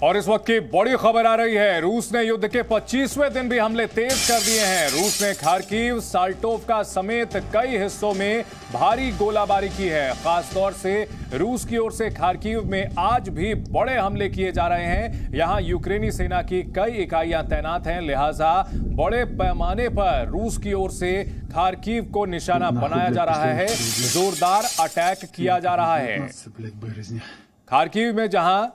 और इस वक्त की बड़ी खबर आ रही है। रूस ने युद्ध के 25वें दिन भी हमले तेज कर दिए हैं। रूस ने खार्किव, साल्टोवका समेत कई हिस्सों में भारी गोलाबारी की है। खासतौर से रूस की ओर से खार्किव में आज भी बड़े हमले किए जा रहे हैं। यहां यूक्रेनी सेना की कई इकाइयां तैनात हैं, लिहाजा बड़े पैमाने पर रूस की ओर से खार्किव को निशाना बनाया जा रहा है, जोरदार अटैक किया जा रहा है। खार्किव में जहां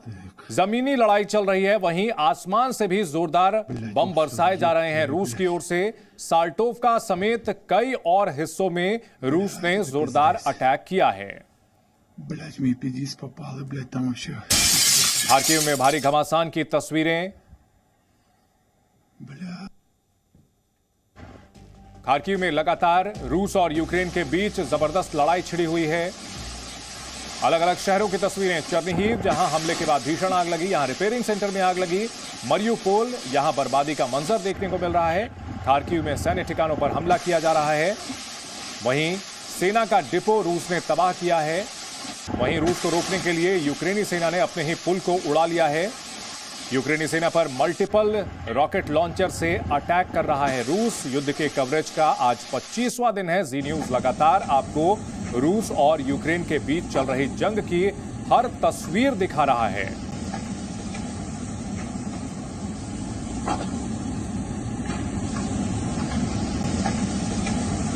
जमीनी लड़ाई चल रही है, वहीं आसमान से भी जोरदार बम बरसाए जा रहे हैं रूस की ओर से। साल्टोवका समेत कई और हिस्सों में रूस ने जोरदार अटैक किया है। खार्किव में भारी घमासान की तस्वीरें। खार्किव में लगातार रूस और यूक्रेन के बीच जबरदस्त लड़ाई छिड़ी हुई है। अलग अलग शहरों की तस्वीरें। चर्निहिव, जहां हमले के बाद भीषण आग लगी, यहां रिपेयरिंग सेंटर में आग लगी। मरियुपोल, यहां बर्बादी का मंजर देखने को मिल रहा है। खार्किव में सैन्य ठिकानों पर हमला किया जा रहा है। वहीं सेना का डिपो रूस ने तबाह किया है। वहीं रूस को रोकने के लिए यूक्रेनी सेना ने अपने ही पुल को उड़ा लिया है। यूक्रेनी सेना पर मल्टीपल रॉकेट लॉन्चर से अटैक कर रहा है रूस। युद्ध के कवरेज का आज 25वां दिन है। जी न्यूज लगातार आपको रूस और यूक्रेन के बीच चल रही जंग की हर तस्वीर दिखा रहा है।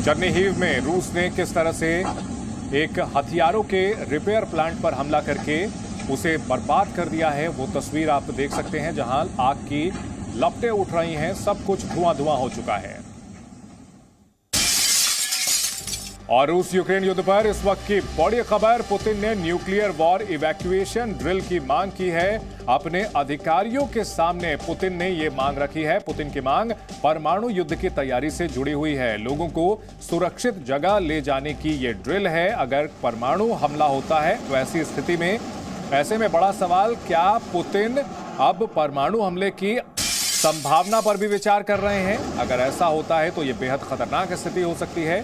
चर्निहिव में रूस ने किस तरह से एक हथियारों के रिपेयर प्लांट पर हमला करके उसे बर्बाद कर दिया है, वो तस्वीर आप देख सकते हैं, जहां आग की लपटें उठ रही हैं। सब कुछ धुआं धुआं हो चुका है। और रूस यूक्रेन युद्ध पर इस वक्त की बड़ी खबर। पुतिन ने न्यूक्लियर वॉर इवैक्यूएशन ड्रिल की मांग की है। अपने अधिकारियों के सामने पुतिन ने यह मांग रखी है। पुतिन की मांग परमाणु युद्ध की तैयारी से जुड़ी हुई है। लोगों को सुरक्षित जगह ले जाने की यह ड्रिल है। अगर परमाणु हमला होता है तो ऐसी स्थिति में, ऐसे में बड़ा सवाल, क्या पुतिन अब परमाणु हमले की संभावना पर भी विचार कर रहे हैं? अगर ऐसा होता है तो यह बेहद खतरनाक स्थिति हो सकती है।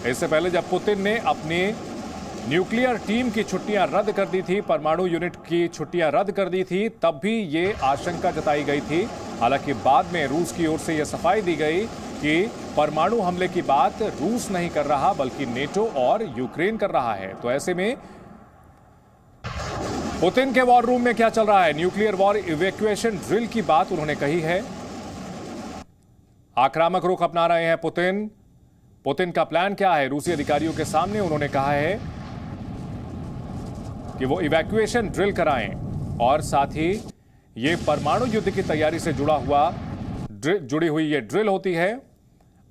इससे पहले जब पुतिन ने अपनी न्यूक्लियर टीम की छुट्टियां रद्द कर दी थी, परमाणु यूनिट की छुट्टियां रद्द कर दी थी, तब भी ये आशंका जताई गई थी। हालांकि बाद में रूस की ओर से यह सफाई दी गई कि परमाणु हमले की बात रूस नहीं कर रहा, बल्कि नेटो और यूक्रेन कर रहा है। तो ऐसे में पुतिन के वॉर रूम में क्या चल रहा है? न्यूक्लियर वॉर इवैक्यूएशन ड्रिल की बात उन्होंने कही है। आक्रामक रुख अपना रहे हैं पुतिन। पुतिन का प्लान क्या है? रूसी अधिकारियों के सामने उन्होंने कहा है कि वो इवैक्यूएशन ड्रिल कराएं और साथ ही ये परमाणु युद्ध की तैयारी से जुड़ी हुई ये ड्रिल होती है।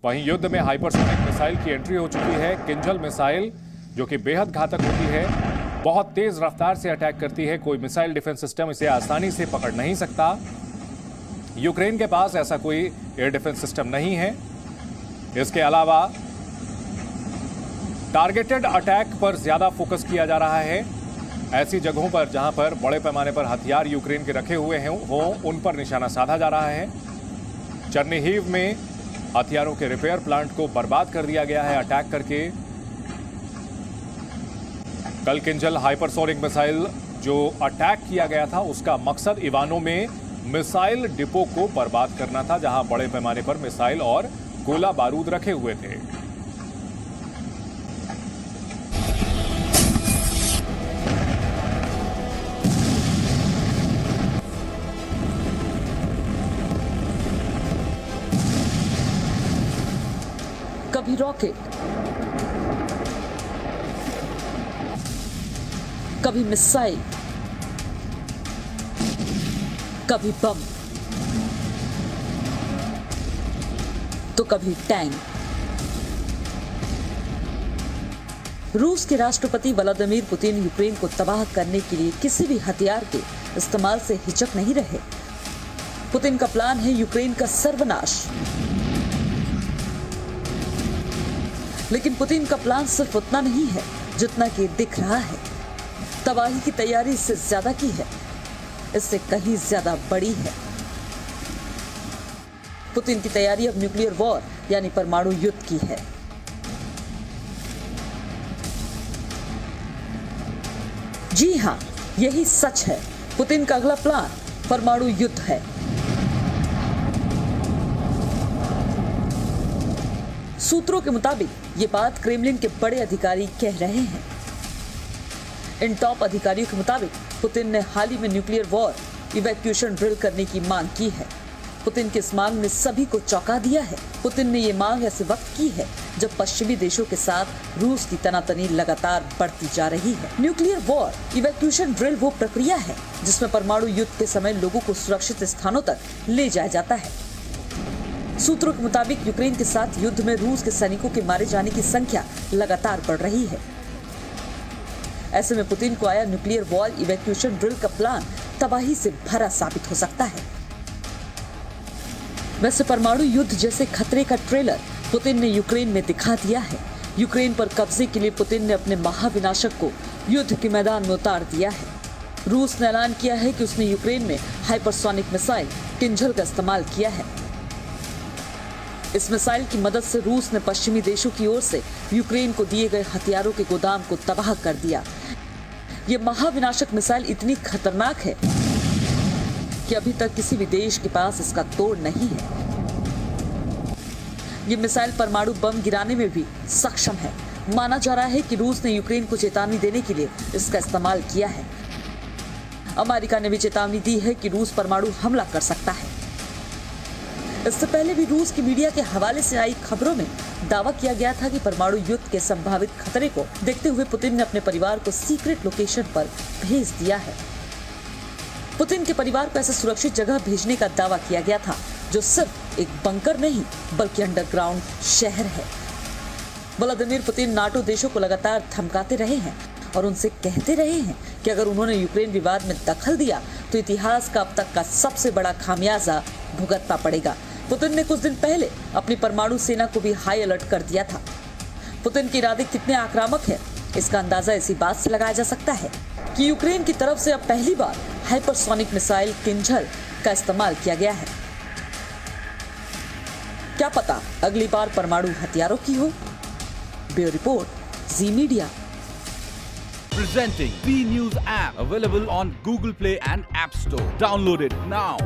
वहीं युद्ध में हाइपरसोनिक मिसाइल की एंट्री हो चुकी है। किंजल मिसाइल, जो कि बेहद घातक होती है, बहुत तेज रफ्तार से अटैक करती है। कोई मिसाइल डिफेंस सिस्टम इसे आसानी से पकड़ नहीं सकता। यूक्रेन के पास ऐसा कोई एयर डिफेंस सिस्टम नहीं है। इसके अलावा टारगेटेड अटैक पर ज्यादा फोकस किया जा रहा है। ऐसी जगहों पर जहां पर बड़े पैमाने पर हथियार यूक्रेन के रखे हुए हों, उन पर निशाना साधा जा रहा है। चर्निहिव में हथियारों के रिपेयर प्लांट को बर्बाद कर दिया गया है अटैक करके। कल किंजल हाइपरसोनिक मिसाइल जो अटैक किया गया था, उसका मकसद इवानो में मिसाइल डिपो को बर्बाद करना था, जहां बड़े पैमाने पर मिसाइल और गोला बारूद रखे हुए थे। कभी रॉकेट, कभी मिसाइल, कभी बम, तो कभी टैंक। रूस के राष्ट्रपति व्लादिमीर पुतिन यूक्रेन को तबाह करने के लिए किसी भी हथियार के इस्तेमाल से हिचक नहीं रहे। पुतिन का प्लान है यूक्रेन का सर्वनाश। लेकिन पुतिन का प्लान सिर्फ उतना नहीं है जितना कि दिख रहा है। तबाही की तैयारी इससे ज्यादा की है, इससे कहीं ज्यादा बड़ी है। पुतिन की तैयारी अब न्यूक्लियर वॉर यानी परमाणु युद्ध की है। जी हां, यही सच है। पुतिन का अगला प्लान परमाणु युद्ध है। सूत्रों के मुताबिक ये बात क्रेमलिन के बड़े अधिकारी कह रहे हैं। इन टॉप अधिकारियों के मुताबिक पुतिन ने हाल ही में न्यूक्लियर वॉर इवैक्यूएशन ड्रिल करने की मांग की है। पुतिन की इस मांग ने सभी को चौंका दिया है। पुतिन ने ये मांग ऐसे वक्त की है जब पश्चिमी देशों के साथ रूस की तनातनी लगातार बढ़ती जा रही है। न्यूक्लियर वॉर इवैक्यूएशन ड्रिल वो प्रक्रिया है जिसमें परमाणु युद्ध के समय लोगों को सुरक्षित स्थानों तक ले जाया जाता है। सूत्रों के मुताबिक यूक्रेन के साथ युद्ध में रूस के सैनिकों के मारे जाने की संख्या लगातार बढ़ रही है। ऐसे में पुतिन को आया न्यूक्लियर वॉर इवैक्यूएशन ड्रिल का प्लान तबाही से भरा साबित हो सकता है। वैसे परमाणु युद्ध जैसे खतरे का ट्रेलर पुतिन ने यूक्रेन में दिखा दिया है। यूक्रेन पर कब्जे के लिए पुतिन ने अपने महाविनाशक को युद्ध के मैदान में उतार दिया है। रूस ने ऐलान किया है कि उसने यूक्रेन में हाइपरसोनिक मिसाइल किंझल का इस्तेमाल किया है। इस मिसाइल की मदद से रूस ने पश्चिमी देशों की ओर से यूक्रेन को दिए गए हथियारों के गोदाम को तबाह कर दिया। ये महाविनाशक मिसाइल इतनी खतरनाक है कि अभी तक किसी भी देश के पास इसका तोड़ नहीं है। ये मिसाइल परमाणु बम गिराने में भी सक्षम है। माना जा रहा है कि रूस ने यूक्रेन को चेतावनी देने के लिए इसका इस्तेमाल किया है। अमेरिका ने भी चेतावनी दी है कि रूस परमाणु हमला कर सकता है। इससे पहले भी रूस की मीडिया के हवाले से आई खबरों में दावा किया गया था कि परमाणु युद्ध के संभावित खतरे को देखते हुए पुतिन ने अपने परिवार को सीक्रेट लोकेशन पर भेज दिया है। पुतिन के परिवार को ऐसे सुरक्षित जगह भेजने का दावा किया गया था जो सिर्फ एक बंकर नहीं बल्कि अंडरग्राउंड शहर है। व्लादिमीर पुतिन नाटो देशों को लगातार धमकाते रहे हैं और उनसे कहते रहे हैं कि अगर उन्होंने यूक्रेन विवाद में दखल दिया तो इतिहास का अब तक का सबसे बड़ा खामियाजा भुगतना पड़ेगा। पुतिन ने कुछ दिन पहले अपनी परमाणु सेना को भी हाई अलर्ट कर दिया था। पुतिन के इरादे कितने आक्रामक हैं, इसका अंदाजा इसी बात से लगाया जा सकता है कि यूक्रेन की तरफ से अब पहली बार हाइपरसोनिक मिसाइल किंझल का इस्तेमाल किया गया है। क्या पता अगली बार परमाणु हथियारों की हो। Bureau report, ji media. Presenting B News app, available on Google Play and App Store. Download it now.